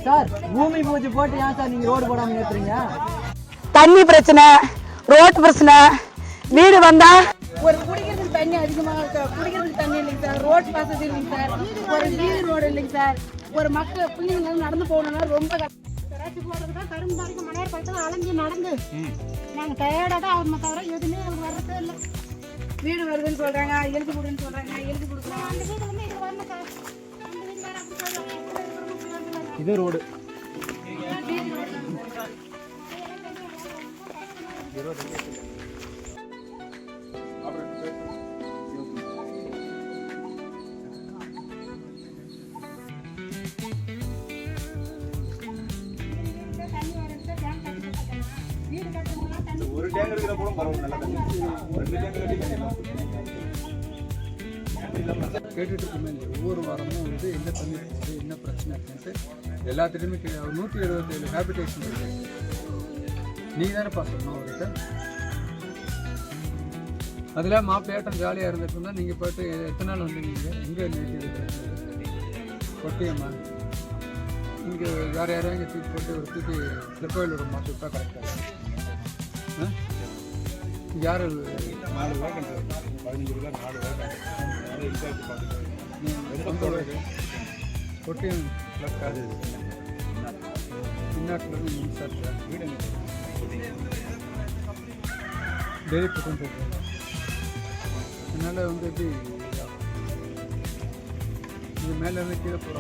Sir பூமி பூஜை போட்டு ஏன் சார் நீங்க ரோடு போடாம நிறுத்துறீங்க? தண்ணி பிரச்சனை, ரோட் பிரச்சனை, வீடு வந்தா ஒரு குடிக்கிறதுக்கு தண்ணி அதிகமாக குடிக்கிறதுக்கு தண்ணி இல்லைங்க சார், ரோட் வசதி இல்லைங்க சார், ஒரு வீடு ரோடு இல்லைங்க சார், ஒரு மக்கள் பிள்ளைங்க நடந்து போகணும்னா ரொம்ப போடுறதுக்கா கரும்பாடிக்கு மலையார் பக்கத்தில் அலைஞ்சு நடந்து நாங்கள் டயர்டாக தான் ஆகணுமே தவிர எதுவுமே எங்களுக்கு வர்றதே இல்லை. வீடு வருதுன்னு சொல்றாங்க, எழுதி கொடுன்னு சொல்றாங்க, எழுதி கொடுக்குறாங்க. அந்த வீடு வந்து இது வரல சார், அந்த வீடு வேற அப்படி சொல்றாங்க. இது ரோடு ஒரு டேங்க் இருக்கிற கூட பரவாயில்ல, நல்லா தண்ணி. ரெண்டு டேங்க் கேட்டுட்டு இருக்கோமே, ஒவ்வொரு வாரமும் வந்து என்ன தண்ணி போகுது, என்ன பிரச்சனை இருக்குன்ட்டு எல்லாத்துலேயுமே 177 ஹேபிடேஷன் இருக்குது. நீங்கள் தானே சொல்லணும் அவர்கிட்ட. அதில் மாப்பிள்ளையாட்டம் ஜாலியாக இருந்துட்டு இருந்தால் நீங்கள் போய்ட்டு எத்தனை நாள் வந்து நீங்கள் எங்கே கொட்டியம்மா இங்கே வேறு யாரும் இங்கே தூக்கி போட்டு ஒரு தூக்கி திருக்கோயில் ஒரு மாற்றி விட்டா கரெக்டாக யார் 4 ரூபா 15 ரூபா 4 ரூபா கொட்டியம் பிளக்காது பின்னாட்டிலேருந்து மின்சாரத்தை வீடு டெய்லி புத்தம் போட்டுருவாங்க. அதனால் வந்து எப்படி இது மேலே இருந்து கீழே போகிறாங்க.